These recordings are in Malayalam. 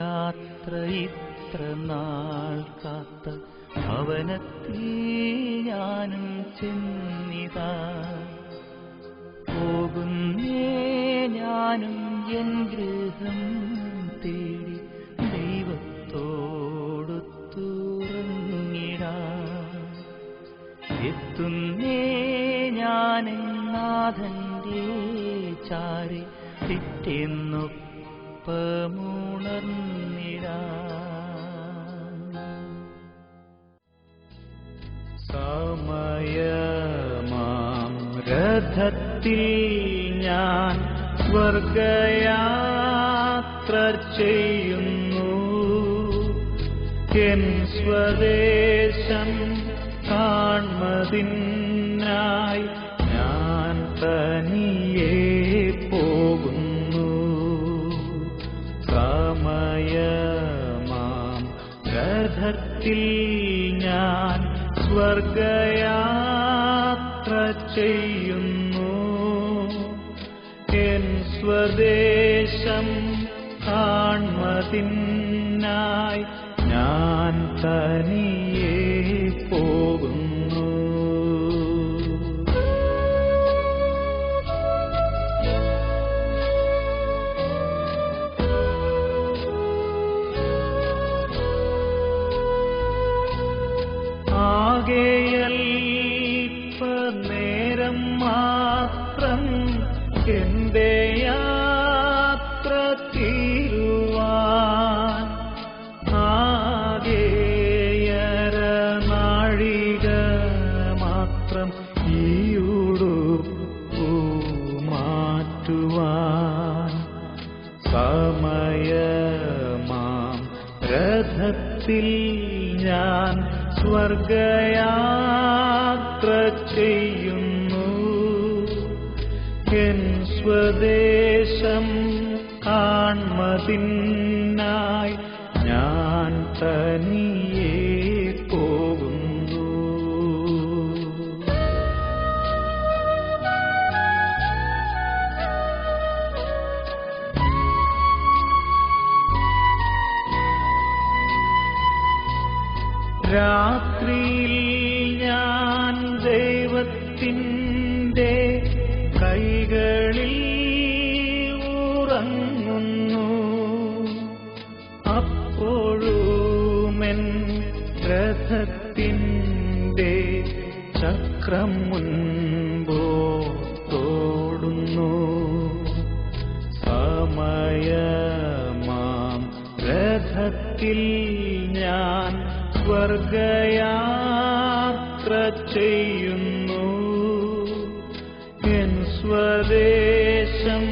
യാത്ര ഇത്ര നാൾ കാത്ത ഭവനത്തിൽ ഞാനും ചെന്നിതാ. പോകുന്നേ ഞാനും എൻ ഗൃഹം തേടി ദൈവത്തോടൊത്തുറങ്ങിടാൻ. എത്തുന്നേ ഞാനെൻ നാഥന്റെ ചാരി പിറ്റേന്നൊപ്പമുണർന്നിടാൻ. സമയമാം രഥത്തിൽ ഞാൻ സ്വർഗയാത്ര ചെയ്യുന്നു. എൻ സ്വദേശം കാൺമതിനായി ഞാൻ തനിയെ പോകുന്നു. സമയമാം രഥത്തിൽ ഞാൻ സ്വർഗയാത്ര ചെയ്യുന്നു. എൻ സ്വദേശം കാൺമതിനായി ഞാൻ തനിയെ പോകുന്നു. ആകെയൽപ്പനേരം മാത്രം എന്റെ യാത്ര തീരുവാൻ. ആകെയരനാഴിക മാത്രം ഈയുടുപ്പു മാറ്റുവാൻ. സമയമാം രഥത്തിൽ ഞാൻ സ്വർഗയാത്ര ചെയ്യുന്നു. എൻ സ്വദേശം കാൺമതിനായി ഞാൻ തനിയെ പോകുന്നു. രാത്രിയിൽ ഞാൻ ദൈവത്തിൻ്റെ കൈകളിൽ ഉറങ്ങുന്നു. അപ്പോഴുമെൻ രഥത്തിൻ്റെ ചക്രം മുൻപോട്ടോടുന്നു. സമയമാം രഥത്തിൽ ഞാൻ സ്വർഗയാത്ര ചെയ്യുന്നു. എൻ സ്വദേശം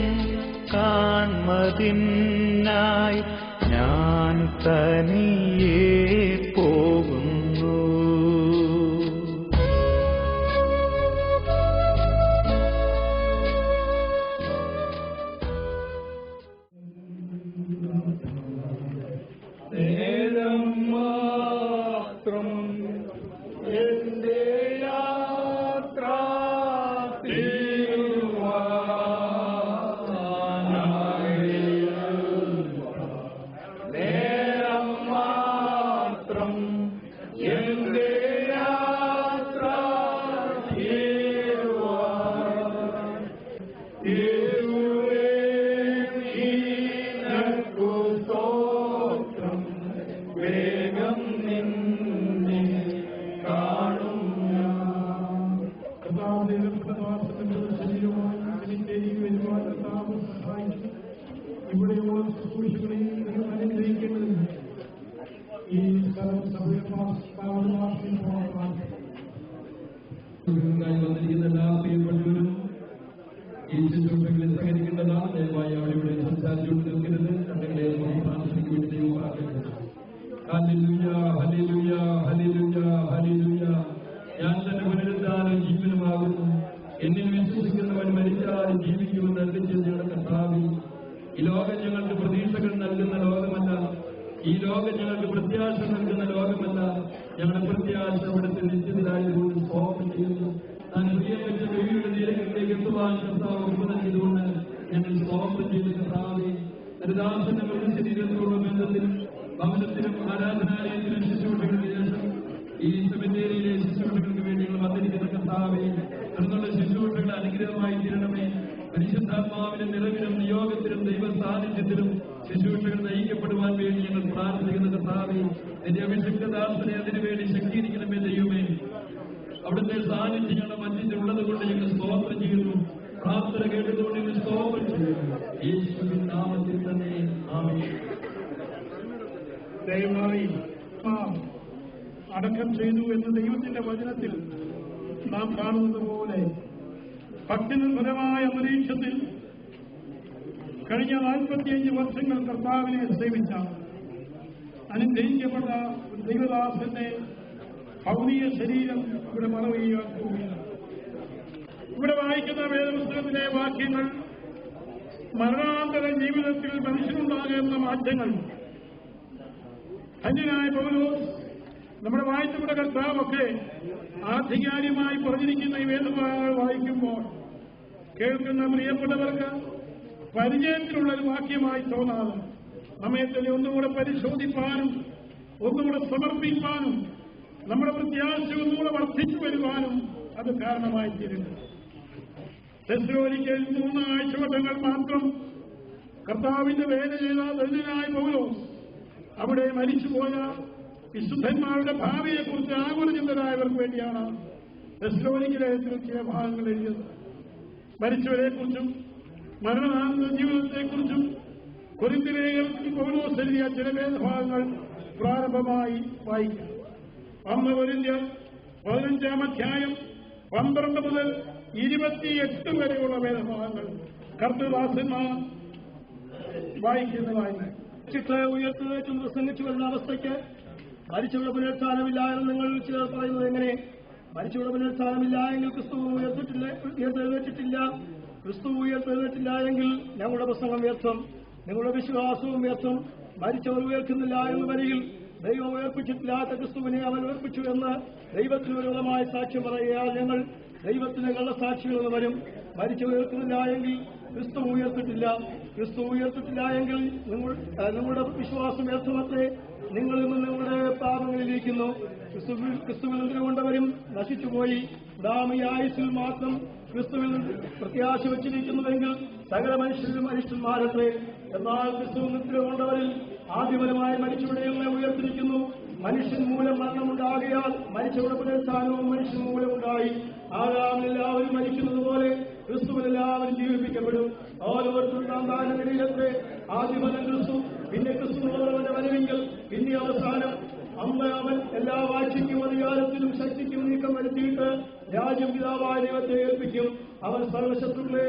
കാൺമതിനായി ഞാൻ തനിയെ പോകുന്നു. ഞാൻ തന്നെ പുനരുദ്ധാനം ജീവനുമാകുന്നു. എന്നിൽ വിശ്വസിക്കുന്നവൻ മരിച്ചാലും ജീവിക്കുമെന്ന് അരുളിച്ചെയ്ത കർത്താവേ, ഈ ലോകം ഞങ്ങൾക്ക് പ്രതീക്ഷകൾ നൽകുന്ന ലോകമല്ല, ഈ ലോകം ഞങ്ങൾക്ക് പ്രത്യാശ നൽകുന്ന ലോകമല്ല. ഞങ്ങളുടെ പ്രത്യാശ അവിടുത്തെ നിശ്ചിതരായതുകൊണ്ട് സ്തോത്രം ചെയ്യുന്നു. താൻ പ്രിയം വെച്ച ദൈവയുടെ നീരങ്ങളിലേക്ക് എത്തുവാൻ കർത്താവ് കൃപ നൽകിയതുകൊണ്ട് ഞങ്ങൾ സ്തോത്രം ചെയ്ത് കർത്താവേ, ഒരു ദാസന്റെ ശരീരത്തോടുള്ള ബന്ധത്തിലും ഭവനത്തിലും ആരാധനാലയത്തിലും ശുശ്രൂഷകൾക്ക് ശേഷം ഈ സെമിത്തേരിയിലെ ശുശ്രൂഷകൾക്ക് വേണ്ടിയുള്ള വന്നിരിക്കുന്ന കർത്താവേ, തുടർന്നുള്ള ശുശ്രൂഷകൾ അനുഗ്രഹമായി തീരണമേ. പരിശുദ്ധാത്മാവിനും നിറവിലും നിയോഗത്തിലും ദൈവ സാന്നിധ്യത്തിലും ശുശ്രൂഷകൾ നയിക്കപ്പെടുവാൻ വേണ്ടി ഞങ്ങൾ പ്രാർത്ഥിക്കുന്ന കർത്താവേ, നിന്റെ അഭിഷിക്തദാസനെ അതിനുവേണ്ടി ശക്തീകരിക്കണമേ ദൈവമേ. അവിടുത്തെ സാന്നിധ്യം ഞങ്ങളുടെ മധ്യത്തിലുള്ളത് കൊണ്ട് ഞങ്ങൾ സ്തോത്രം ചെയ്യുന്നു. പ്രാർത്ഥന കേട്ടതുകൊണ്ട് ഞങ്ങൾ സ്തോത്രം ചെയ്യുന്നു. യേശുവിൻ നാമത്തിൽ തന്നെ ആമേൻ. ദയവായി അടക്കം ചെയ്തു എന്ന് ദൈവത്തിന്റെ വചനത്തിൽ നാം കാണുന്നത് പോലെ ഭക്തിനിർഭരമായ അന്തരീക്ഷത്തിൽ കഴിഞ്ഞ 45 വർഷങ്ങൾ കർത്താവിനെ സേവിച്ച അനുഗ്രഹിക്കപ്പെട്ട ദൈവദാസന്റെ ഭൗതിക ശരീരം ഇവിടെ മറവുകയാണ്. ഇവിടെ വായിക്കുന്ന വേദപുസ്തകത്തിലെ വാക്യങ്ങൾ മരണാന്തര ജീവിതത്തിൽ മനുഷ്യനുണ്ടാകുന്ന മാറ്റങ്ങൾ ധന്യനായ പൗലോസ്, നമ്മുടെ വായിച്ചവിടെ കർത്താവൊക്കെ ആധികാരികമായി പറഞ്ഞിരിക്കുന്ന ഈ വേദഭാഗങ്ങൾ വായിക്കുമ്പോൾ കേൾക്കുന്ന പ്രിയപ്പെട്ടവർക്ക് പരിചയത്തിലുള്ള ഒരു വാക്യമായി തോന്നാതെ നമ്മെ തന്നെ ഒന്നുകൂടെ പരിശോധിപ്പാനും ഒന്നുകൂടെ സമർപ്പിക്കാനും നമ്മുടെ പ്രത്യാശ ഒന്നുകൂടെ വർദ്ധിച്ചു വരുവാനും അത് കാരണമായി തീരുന്നു. തെസ്സലോനിക്കയിൽ 3 ആഴ്ചവട്ടങ്ങൾ മാത്രം കർത്താവിന്റെ വേല ചെയ്ത ധന്യനായ പൗലോസ് അവിടെ മരിച്ചുപോയ വിശുദ്ധന്മാരുടെ ഭാവിയെക്കുറിച്ച് ആകുലചിന്തരായവർക്ക് വേണ്ടിയാണ് തെസ്സലോനിക്കയിലെ ചില ഭാഗങ്ങൾ എഴുതിയത്. മരിച്ചവരെക്കുറിച്ചും മരണാനന്തര ജീവിതത്തെക്കുറിച്ചും കൊരിന്ത്യലേഖനത്തിൽ പൗലോസ് എഴുതിയ ചില വേദഭാഗങ്ങൾ പ്രാരംഭമായി വായിക്കാം. 1 കൊരിന്ത്യർ 15-ാം അധ്യായം 12 മുതൽ 28 വരെയുള്ള വേദഭാഗങ്ങൾ കർത്തൃദാസന്മാർ വായിക്കുന്നതായി. ഉയർത്തുവെച്ചും പ്രസംഗിച്ചു വരുന്ന അവസ്ഥയ്ക്ക് മരിച്ചവരുടെ പുനരുത്ഥാനമില്ല എന്ന് നിങ്ങൾ ചിലർ പറയുന്നത് എങ്ങനെ? മരിച്ചവരുടെ പുനരുത്ഥാനമില്ല എങ്കിൽ ക്രിസ്തു ഉയർത്തെഴുന്നേറ്റിട്ടില്ല. ക്രിസ്തു ഉയർത്തെഴുന്നേറ്റില്ല എങ്കിൽ ഞങ്ങളുടെ പ്രസംഗം വ്യർത്ഥം, നിങ്ങളുടെ വിശ്വാസവും വ്യർത്ഥം. മരിച്ചവർ ഉയർത്തുന്നില്ല എന്ന് വരികിൽ ദൈവം ഉയർപ്പിച്ചിട്ടില്ലാത്ത ക്രിസ്തുവിനെ അവൻ ഉയർപ്പിച്ചു എന്ന് ദൈവത്തിന് വിരോധമായ സാക്ഷ്യം പറയുകയാൽ ഞങ്ങൾ ദൈവത്തിന് കള്ളസാക്ഷികൾ വരും. മരിച്ചവർ ഉയർത്തുന്നില്ല എങ്കിൽ ക്രിസ്തു ഉയർത്തിട്ടില്ല. ക്രിസ്തു ഉയർത്തിട്ടില്ല എങ്കിൽ നിങ്ങളുടെ വിശ്വാസം വ്യർത്ഥമത്രേ. നിങ്ങളിൽ നിന്ന് നിങ്ങളുടെ പാപങ്ങളിലിരിക്കുന്നു. ക്രിസ്തുവിൽ നിന്നുകൊണ്ടവരും നശിച്ചുപോയി. നാം ഈ ആയുസ്സിൽ മാത്രം ക്രിസ്തുവിൽ പ്രത്യാശ വച്ചിരിക്കുന്നുവെങ്കിൽ സകല മനുഷ്യരും അരിഷ്ടന്മാരത്രേ. എന്നാൽ ക്രിസ്തുവിൽ നിന്നുകൊണ്ടവരിൽ ആദ്യപരമായി മരിച്ചവരെയെല്ലാം ഉയർത്തിരിക്കുന്നു. മനുഷ്യൻ മൂലം മരണമുണ്ടാകിയാൽ മരിച്ചവരുടെ പുനരുത്ഥാനവും മനുഷ്യൻ മൂലമുണ്ടായി. ആദാമിൽ എല്ലാവരും മരിക്കുന്നത് പോലെ ക്രിസ്തുവിൽ എല്ലാവരും ജീവിപ്പിക്കപ്പെടും. ഓരോരുത്തരും താന്താന്റെ നിലയിലത്രേ. ആദ്യഫലം ക്രിസ്തു, പിന്നെ ക്രിസ്തുവിന്റെ വരവെങ്കിൽ, പിന്നെ അവസാനം. അന്ന് അവൻ എല്ലാ വാഴ്ചയ്ക്കും അധികാരത്തിനും ശക്തിക്കും നീക്കം വരുത്തിയിട്ട് രാജ്യം പിതാവായ ദൈവത്തെ ഏൽപ്പിക്കും. അവൻ സർവശത്രുക്കളെ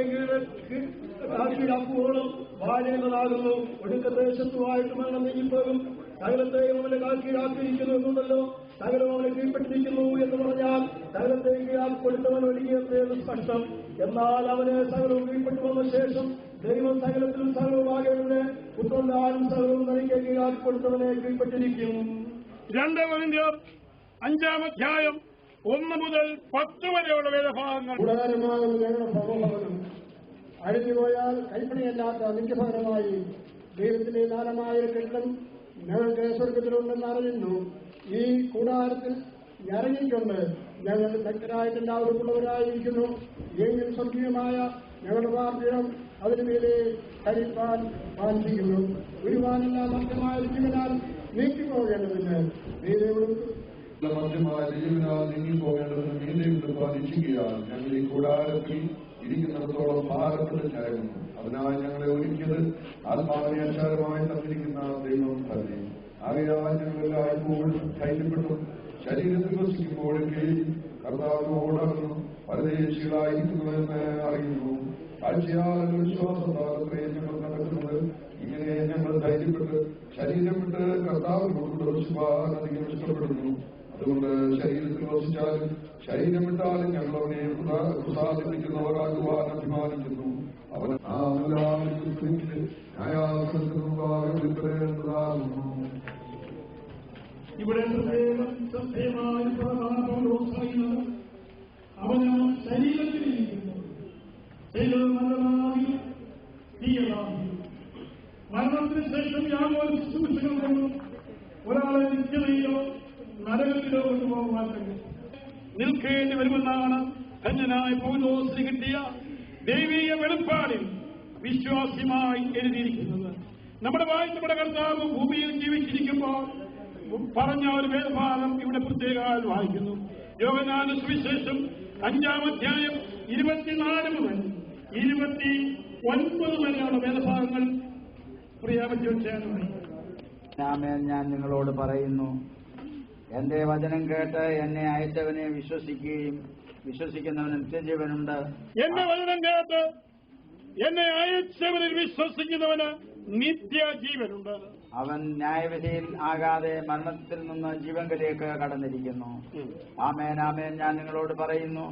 കീഴാക്കുവോളം വാഴേണ്ടതാകുന്നു. ഒടുക്കത്തെ ശത്രുവായിട്ട് മരണം നീങ്ങിപ്പോകും. സകലത്തെയും അവനെ കീഴാക്കിയിരിക്കുന്നു എന്നുണ്ടല്ലോ. സകലം അവനെ കീഴ്പ്പെട്ടിരിക്കുന്നു എന്ന് പറഞ്ഞാൽ സകലത്തെ കീഴാക്കിക്കൊടുത്തവൻ ഒഴുകിയെന്ന് സ്പഷ്ടം. എന്നാൽ അവന് സകലവും കീഴ്പ്പെട്ടു വന്ന ശേഷം ദൈവം സകലത്തിലും സകലവുമാകേണ്ടത് പുത്രന്താനും സകലവും തനിക്ക് കീഴാക്കിക്കൊടുത്തവനെ കീഴ്പ്പെട്ടിരിക്കും. 2 കൊരിന്ത്യർ 5-ാം അധ്യായം 1 മുതൽ 10 വരെയുള്ള വേദഭാഗങ്ങൾ. കൂടാരമാകുന്ന ഞങ്ങളുടെ ഭവഭവനം അഴിഞ്ഞുപോയാൽ കൈപ്പണിയല്ലാത്ത നിത്യഭവനമായി ദൈവത്തിന്റെ ദാനമായ കെട്ടിടം ഞങ്ങൾക്ക് സ്വർഗത്തിലുണ്ടെന്ന് അറിയുന്നു. ഈ കൂടാരത്തിൽ ഇറങ്ങിക്കൊണ്ട് ഞങ്ങൾ ഭക്തരായിട്ട് എല്ലാവരും ഉള്ളവരായിരിക്കുന്നു. എങ്കിൽ സ്വർഗീയമായ ഞങ്ങളുടെ പാർപ്പിടം അതിനുമേലെ ധരിപ്പാൻ വാഞ്ചിക്കുന്നു. ഒരുവാനെല്ലാം മധ്യമായ ജീവനാൽ നീക്കിപ്പോകേണ്ടതിന് മധ്യമായ ജീവനാൽ നീങ്ങിപ്പോകേണ്ടതിന് നീതിയുണ്ട് പാലിക്കുകയാൽ ഞങ്ങൾ ഈ കൂടാരത്തിൽ ഇരിക്കുന്നിടത്തോളം ഭാരപ്പെട്ടിട്ടായിരുന്നു. അതിനായി ഞങ്ങളെ ഒരുക്കിയത് ആത്മാവിനെ അക്ഷരമായി തന്നിരിക്കുന്ന ദൈവം തന്നെ. ആകയാൽ ഞങ്ങളെല്ലായ്പ്പോഴും ധൈര്യപ്പെട്ടും ശരീരത്തിൽ വസിക്കുമ്പോഴൊക്കെയും കർത്താവിനോടകന്നു പരദേശികളായിരിക്കുന്നുവെന്ന് അറിയുന്നു. കാഴ്ചയാൽ വിശ്വാസത്താലത്രേ ഞങ്ങൾ നടക്കുന്നത്. ഇങ്ങനെ ഞങ്ങൾ ധൈര്യപ്പെട്ട് ശരീരം വിട്ട് കർത്താവിനോട് വസിപ്പാൻ അധികം ഇഷ്ടപ്പെടുന്നു. അതുകൊണ്ട് ശരീരത്തിൽ വസിച്ചാലും ശരീരം വിട്ടാലും ഞങ്ങൾ അവനെ പ്രസാദിപ്പിക്കുന്നവരാകുവാൻ അഭിമാനിക്കുന്നു. അവൻ ന്യായാസനത്തിനുണ്ടാകുന്നു. ഇവിടെ അവന് ശരീരത്തിലിരിക്കുന്നു. ശരീരം നല്ലതാകി തീയതാകി മരണത്തിന് ശേഷം യാതൊരു ശുശ്രൂഷകൾ കൊണ്ടും ഒരാളെ നിത്യതയിലോ നരകത്തിലോ കൊണ്ടുപോകുവാൻ കഴിയും. നിൽക്കേണ്ടി വരുമെന്നാണ് ധന്യനായ പൗലോസിന് കിട്ടിയ ദൈവീയ വെളിപ്പാടിൽ വിശ്വാസ്യമായി എഴുതിയിരിക്കുന്നത്. നമ്മുടെ കർത്താവ് ഭൂമിയിൽ ജീവിച്ചിരിക്കുമ്പോൾ പറഞ്ഞ ഒരു വേദഭാഗം ഇവിടെ പ്രത്യേകമായി വായിക്കുന്നു. യോഹന്നാന്റെ സുവിശേഷം 5-ാം അധ്യായം 24 മുതൽ 29 വരെയുള്ള വേദഭാഗങ്ങൾ ആമേൻ. ഞാൻ നിങ്ങളോട് പറയുന്നു, എന്റെ വചനം കേട്ട് എന്നെ അയച്ചവനെ വിശ്വസിക്കുന്നവന് നിത്യജീവനുണ്ട്. എന്റെ വചനം കേട്ട് എന്നെ അയച്ചവനിൽ വിശ്വസിക്കുന്നവന് നിത്യജീവനുണ്ട്. അവൻ ന്യായവിധിയിൽ ആകാതെ മരണത്തിൽ നിന്ന് ജീവങ്കലേക്ക് കടന്നിരിക്കുന്നു. ആമേൻ ആമേൻ. ഞാൻ നിങ്ങളോട് പറയുന്നു,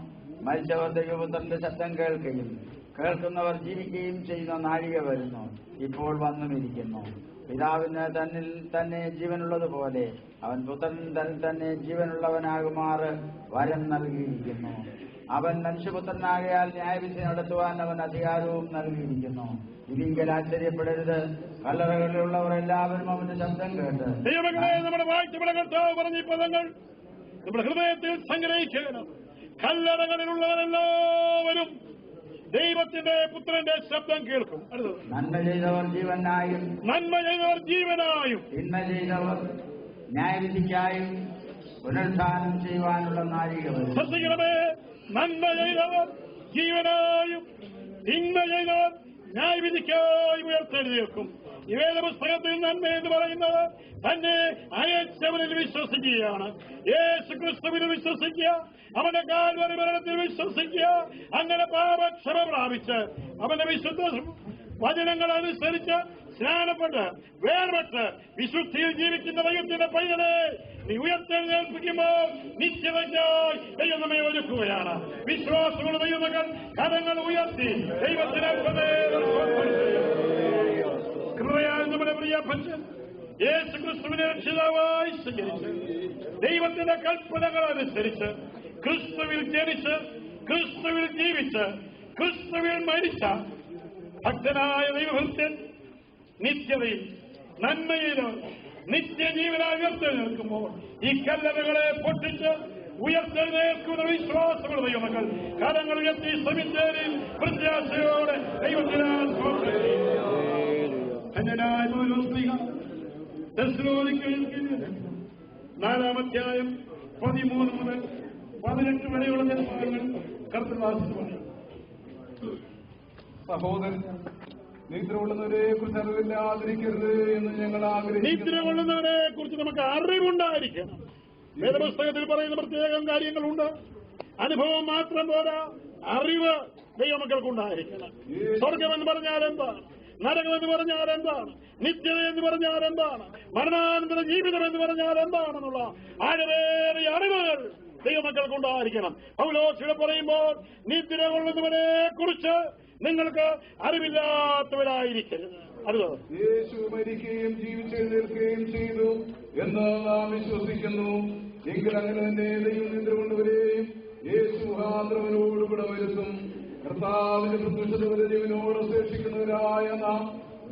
മരിച്ചവർ ദൈവപുത്രന്റെ ശബ്ദം കേൾക്കുകയും കേൾക്കുന്നവർ ജീവിക്കുകയും ചെയ്യുന്ന നാഴിക വരുന്നു, ഇപ്പോൾ വന്നുമിരിക്കുന്നു. പിതാവിന് തന്നിൽ തന്നെ ജീവനുള്ളതുപോലെ അവൻ പുത്രൻ തന്നിൽ തന്നെ ജീവനുള്ളവനാകുമാറ് വരം നൽകിയിരിക്കുന്നു. അവൻ മനുഷ്യപുത്രനാകയാൽ ന്യായവിധി നടത്തുവാൻ അവൻ അധികാരവും നൽകിയിരിക്കുന്നു. ഇതിങ്കിൽ ആശ്ചര്യപ്പെടരുത്, കല്ലറകളിലുള്ളവർ എല്ലാവരും അവന്റെ ശബ്ദം കേട്ട് നമ്മുടെ കർത്താവ് പറഞ്ഞ ഈ പദങ്ങൾ നമ്മുടെ ഹൃദയത്തിൽ സംഗ്രഹിക്കണം. കല്ലറകളിലുള്ളവരെല്ലാവരും ദൈവത്തിന്റെ പുത്രന്റെ ശബ്ദം കേൾക്കും. നന്മ ചെയ്തവർ ജീവനായും തിന്മ ചെയ്തവർ ന്യായവിധിക്കായും പുനരുദ്ധാനം ചെയ്യുവാനുള്ള നാഴിക വരും. ശ്രദ്ധിക്കണമേ, നന്മ ചെയ്തവർ ജീവനായും തിന്മ ചെയ്തവർ ന്യായവിധിക്കായി ഉയർത്തെഴുന്നേൽക്കും. ഈ വേദപുസ്തകത്തിൽ നന്മ എന്ന് പറയുന്നത് തന്നെ അയച്ചവനിൽ വിശ്വസിക്കുകയാണ്. യേശു ക്രിസ്തുവിൽ വിശ്വസിക്കുക, അവന്റെ കാൽവരി മരണത്തിൽ വിശ്വസിക്കുക. അങ്ങനെ പാപക്ഷമ പ്രാപിച്ച് അവന്റെ വിശുദ്ധ വചനങ്ങൾ അനുസരിച്ച് സ്നാനപ്പെട്ട് വേർപെട്ട് വിശുദ്ധിയിൽ ജീവിക്കുന്ന ദൈവത്തിന്റെ പൈതലെ നീ ഉയർത്തെഴുന്നേൽപ്പിക്കുമ്പോൾ നിശ്ചയതയ്ക്കായി ദൈവം നമ്മെ ഒരുക്കുകയാണ്. വിശ്വാസമുള്ള ദൈവമക്കൾ കരങ്ങൾ ഉയർത്തി ദൈവത്തിന് കൃപയാൽ നമ്മുടെ പ്രിയ ഭക്തൻ യേശു ക്രിസ്തുവിനെ രക്ഷിതാവായി സ്വീകരിച്ച് ദൈവത്തിന്റെ കൽപ്പനകൾ അനുസരിച്ച് ക്രിസ്തുവിൽ ജനിച്ച് ക്രിസ്തുവിൽ ജീവിച്ച് ക്രിസ്തുവിൽ മരിച്ച ഭക്തനായ ദൈവഭക്തൻ നിത്യതയിൽ നന്മയിലോ നിത്യജീവനായി ഉയർത്തെഴുന്നേൽക്കുമ്പോൾ ഈ കല്ലറകളെ പൊട്ടിച്ച് ഉയർത്തെഴുന്നേൽക്കുന്ന വിശ്വാസമുള്ള ദൈവമക്കൾ കരങ്ങൾ ഉയർത്തി ശ്രമിച്ചതിൽ പ്രത്യാശയോടെ ദൈവത്തിന് ധന്യനായ തെസ്സലോനിക്കയിൽ 4-ാം അധ്യായം 13 മുതൽ 18 വരെയുള്ള ഭാഗങ്ങൾ കർത്തൃദാസൻ പറയും. സഹോദരൻ, നിദ്രകൊള്ളുന്നവരെ കുറിച്ച് അറിവില്ലാതിരിക്കരുത് എന്ന് ഞങ്ങൾ ആഗ്രഹിക്കുന്നു. നിദ്രകൊള്ളുന്നവരെ കുറിച്ച് നമുക്ക് അറിവുണ്ടായിരിക്കണം. വേദപുസ്തകത്തിൽ പറയുന്ന പ്രത്യേകം കാര്യങ്ങളുണ്ട്. അനുഭവം മാത്രം പോരാ, അറിവ് ദൈവമക്കൾക്കുണ്ടായിരിക്കണം. സ്വർഗമെന്ന് പറഞ്ഞാൽ എന്താണ്? നരകമെന്ന് പറഞ്ഞാൽ എന്താണ്? നിത്യത എന്ന് പറഞ്ഞാൽ എന്താണ്? മരണാനന്തര ജീവിതം എന്ന് പറഞ്ഞാൽ എന്താണെന്നുള്ള ആഴമേറിയ അറിവുകൾ ദൈവമക്കൾക്കുണ്ടായിരിക്കണം. പൗലോസിനെ പറയുമ്പോൾ നിദ്ര കൊള്ളുന്നവരെ കുറിച്ച് നിങ്ങൾക്ക് അറിവില്ലാത്തവരായിരിക്കരുത്. അറിവ് യേശു മരിക്കുകയും ജീവിച്ചെഴുന്നേൽക്കുകയും ചെയ്തു എന്ന് നാം വിശ്വസിക്കുന്നു. എങ്കിൽ അങ്ങനെ തന്നെ ദൈവം നിദ്ര കൊണ്ടുവരെയും യേശു മുഖാന്തരവനോടുകൂടെ വരുത്തും. കർത്താവിന്റെ പ്രത്യക്ഷത വരെ ജീവനോട് ശേഷിക്കുന്നവരായ നാം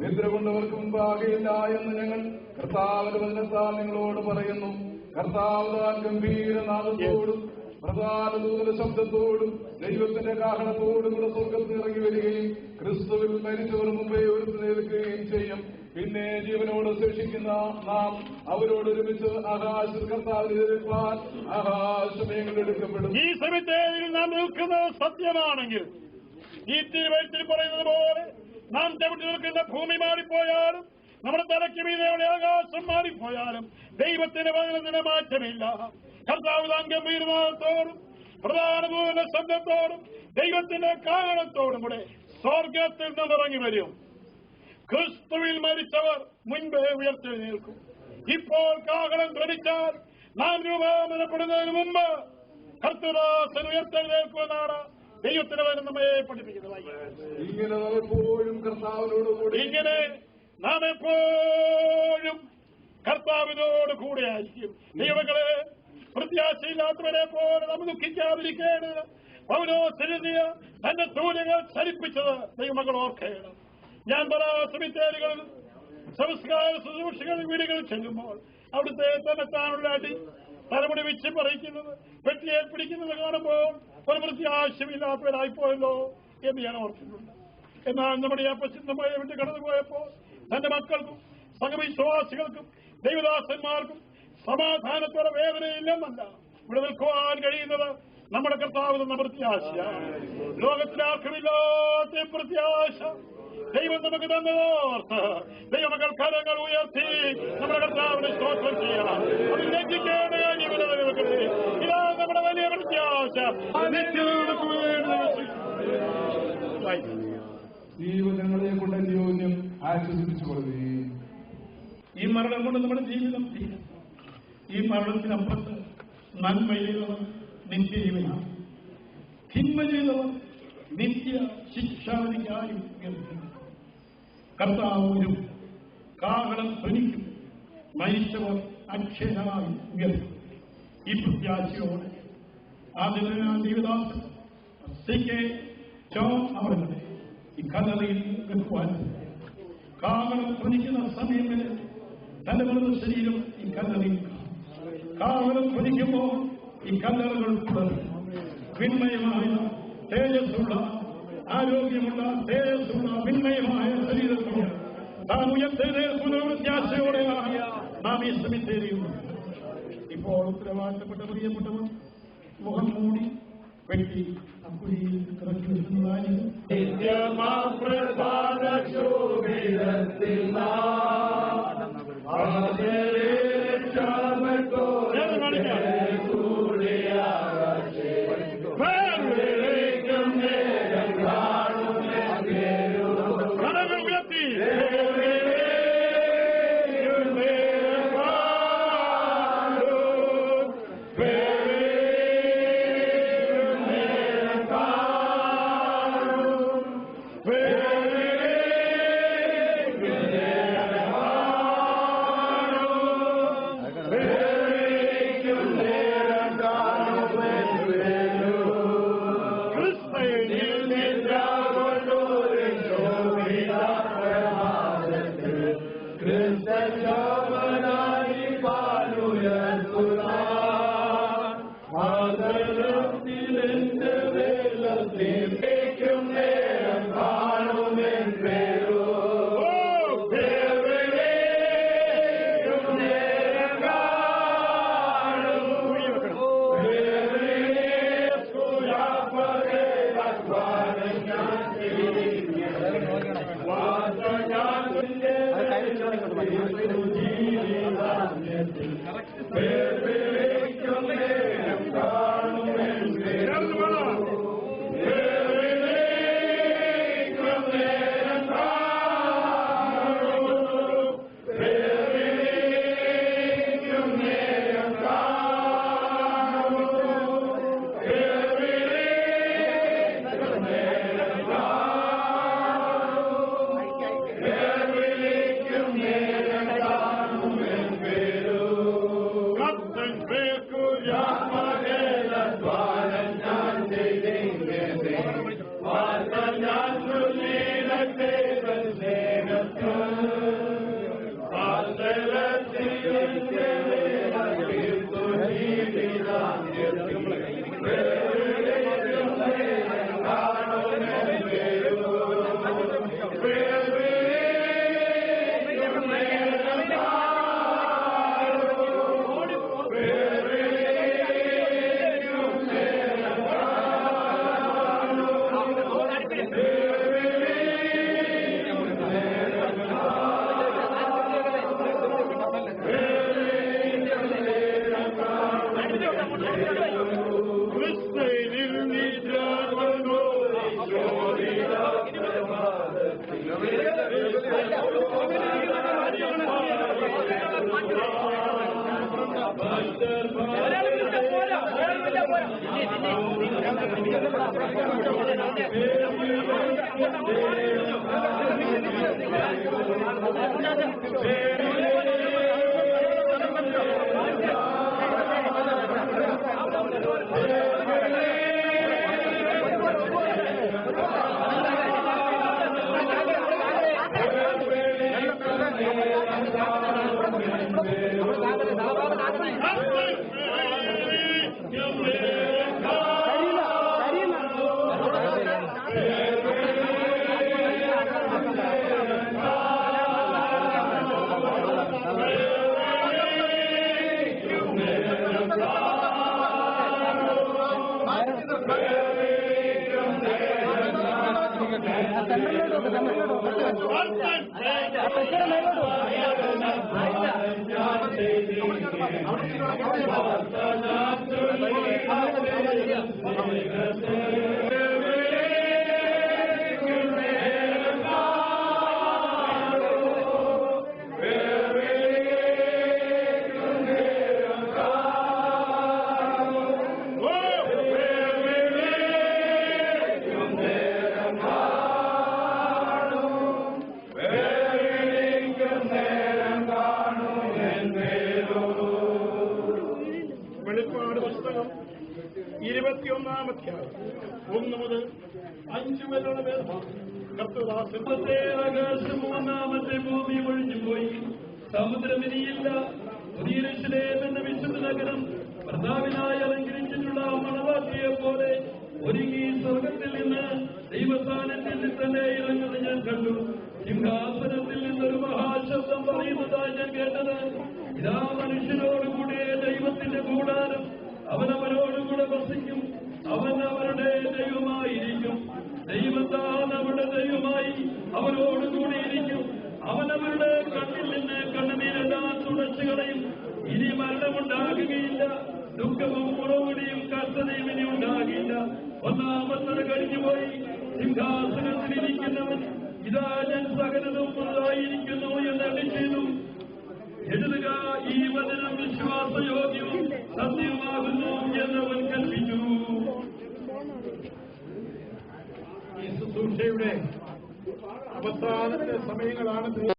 നിദ്ര കൊണ്ടവർക്ക് മുമ്പാകെയില്ല എന്ന് ഞങ്ങൾ കർത്താവിന്റെ വചനത്താൽ നിങ്ങളോട് പറയുന്നു. കർത്താവ് താൻ ഗംഭീരനാദത്തോടും പ്രധാന ദൂതന ശബ്ദത്തോടും ദൈവത്തിന്റെ കാഹളത്തോടും കൂടെ സ്വർഗത്തിൽ ഇറങ്ങി വരികയും ക്രിസ്തുവിൽ മരിച്ചവർ മുമ്പേ ഉയർത്തെഴുന്നേൽക്കുകയും ചെയ്യും. പിന്നെ ജീവനോട് ശേഷിക്കുന്ന നാം അവരോട് ഒരുമിച്ച് ആകാശത്തിൽ കർത്താവിനെതിരേൽപ്പാൻ ആകാശമേഘങ്ങൾ എടുക്കപ്പെടും. ഈ സമയത്തേതിൽ നാം നിൽക്കുന്നത് സത്യമാണെങ്കിൽ ഈ തിരുവഴുത്തിൽ പറയുന്നത് പോലെ നാം ചവിട്ടി നിൽക്കുന്ന ഭൂമി മാറിപ്പോയാലും നമ്മുടെ തലയ്ക്ക് മീതെയുള്ള ആകാശം മാറിപ്പോയാലും ദൈവത്തിന്റെ വചനത്തിന് മാറ്റമില്ല. കർത്താവ് താൻ ഗംഭീരനാദത്തോടും പ്രധാന ദൂതന്റെ ശബ്ദത്തോടും ദൈവത്തിന്റെ കാഹളത്തോടും കൂടെ സ്വർഗത്തിൽ നിന്ന് ഇറങ്ങി വരും. ക്രിസ്തുവിൽ മരിച്ചവർ മുൻപേ ഉയർത്തെഴുന്നേൽക്കും. ഇപ്പോൾ കാഹളം ധ്വനിച്ചാൽ നാം രൂപാന്തരപ്പെടുന്നതിന് മുമ്പ് കർത്തൃദാസൻ ഉയർത്തെഴുന്നേൽക്കുമെന്നാണ് ദൈവത്തിന് വചനം നമ്മെ പഠിപ്പിക്കുന്നത്. ഇങ്ങനെ നാം എപ്പോഴും കർത്താവിനോട് കൂടെ ആയിരിക്കും. ദൈവങ്ങളെ പ്രത്യാശയില്ലാത്തവരെ പോലെ നാം ദുഃഖിക്കാതിരിക്കേണ്ടത് പൗലോസിനെതിയ തന്റെ സൂര്യകൾ ചലിപ്പിച്ചത് ദൈവമകൾ ഓർക്കണം. ഞാൻ പല സെമിത്തേരികളിൽ സംസ്കാര ശുശ്രൂഷകൾ വീടുകളിൽ ചെല്ലുമ്പോൾ അവിടുത്തെ തന്നെത്താനുള്ള അടി തലമുടി വെച്ച് പറിക്കുന്നത് വെട്ടിയെ പിടിക്കുന്നത് കാണുമ്പോൾ ഒരു പ്രത്യാശമില്ലാത്തവരായിപ്പോയല്ലോ എന്ന് ഞാൻ ഓർക്കുന്നുണ്ട്. എന്നാൽ നമ്മുടെ അപ്പശുദ്ധമായ വിട്ട് കടന്നുപോയപ്പോൾ തന്റെ മക്കൾക്കും സംഘവിശ്വാസികൾക്കും ദൈവദാസന്മാർക്കും സമാധാനത്തോടെ വേദനയില്ലെന്നല്ല ഇവിടെ നിൽക്കുവാൻ കഴിയുന്നത് നമ്മുടെ കർത്താവ് തന്ന പ്രത്യാശയാണ്. ലോകത്തിലാർക്കുമില്ലാത്ത പ്രത്യാശ ദൈവം നമുക്ക് തന്നതോർത്ത് ദൈവമക്കൾ കരങ്ങൾ ഉയർത്തി നമ്മുടെ കർത്താവിനെ സ്തോത്രം ചെയ്യണം. അത് ലംഘിക്കേണ്ട കാര്യമില്ല. ഇതാ നമ്മുടെ വലിയ പ്രത്യാശ. ദൈവങ്ങളെ കൊണ്ട് അന്യോന്യം ആശ്വസിപ്പിച്ചു കൊള്ളുകയും ഈ മരണം കൊണ്ട് നമ്മുടെ ജീവിതം തീരും. ഈ മരണത്തിനപ്പുറത്ത് നന്മ ചെയ്തവർ നിത്യജീവനാണ്, തിന്മ ചെയ്തവർ നിത്യ ശിക്ഷാവിധിക്കായും ഉയർത്തുന്നു. കർത്താവ് വരും, കാഹളം ധ്വനിക്കും, മരിച്ചവർ അക്ഷയരായി ഉയർത്തും. ഈ പ്രത്യാശയോടെ ആദ്യ ദൈവദാസൻ CK ജോൺ അവരുടെ ഈ കല്ലറയിൽ വെക്കുവാൻ കാഹളം ധ്വനിക്കുന്ന സമയം വരെ തന്റെ മൃത ശരീരം ഈ കല്ലറയിൽ കാഹളം ധ്വനിക്കുമ്പോൾ ഈ കല്ലറകൾ തുടരും. വിന്മയമായ തേജസ്സുള്ള, ആരോഗ്യമുള്ള, തേജസ്സുള്ള വിന്മയമായ ശരീരത്തോടെ താൻ ഉയർത്തേക്കുന്ന പ്രത്യാശയോടെയാണ് നാം ഈ ശ്രമിച്ചേരിയുന്നത്. ഇപ്പോൾ ഉത്തരവാദിത്തപ്പെട്ട പ്രിയപ്പെട്ടവർ മുഖം മൂടി വെട്ടി അക്കുഴിയിൽ ഇറക്കി വെക്കുന്നതായിരുന്നു. വെളിപ്പാട് പുസ്തകം 21-ാം അധ്യായം 1 മുതൽ 5 വരെയുള്ള വേദഭാഗം. കർത്തൃദാസന്റെ ആകാശം 3-ാമത്തെ ഭൂമി ഒഴിഞ്ഞുപോയി, സമുദ്രമിനിയില്ല. പുതിയ യെരൂശലേം എന്ന വിശുദ്ധ നഗരം ഭർത്താവിനായി അലങ്കരിച്ചിട്ടുള്ള മണവാട്ടിയെ പോലെ ഒരുങ്ങി സ്വർഗത്തിൽ നിന്ന് ദൈവസ്ഥാനത്തിൽ തന്നെ ഇറങ്ങുന്നത് ഞാൻ കണ്ടു. സിംഹാസനത്തിൽ നിന്നൊരു മഹാശബ്ദം പറയുന്നതായി ഞാൻ കേട്ടത്, ഇതാ മനുഷ്യരോടുകൂടെ ദൈവത്തിന്റെ കൂടാരം, അവനവരോടുകൂടെ വസിക്കും, അവൻ അവരുടെ ദൈവമായിരിക്കും. ദൈവത്താൻ അവരുടെ ദൈവമായി അവരോടുകൂടി ഇരിക്കും. അവനവരുടെ കണ്ണിൽ നിന്ന് കണ്ണുനീരെല്ലാം തുടച്ചു കളയും. ഇനി മരണമുണ്ടാകുകയില്ല, ദുഃഖവും മുറവിളിയും കഷ്ടതയും ഇനി ഉണ്ടാകില്ല. ഒന്നാമത്തത് കഴിഞ്ഞുപോയി. സിംഹാസനത്തിലിരിക്കുന്നവൻ ഇതാ ഞാൻ സകലതും പുതുതായിരിക്കുന്നു എന്ന് അരുളി ചെയ്തു. എഴുതുക, ഈ വചനം വിശ്വാസയോഗ്യവും സത്യമാകുന്നു എന്നവൻ കൽപ്പിച്ചു. ഈ ശുശ്രൂഷയുടെ അവസാനത്തെ സമയങ്ങളാണ്.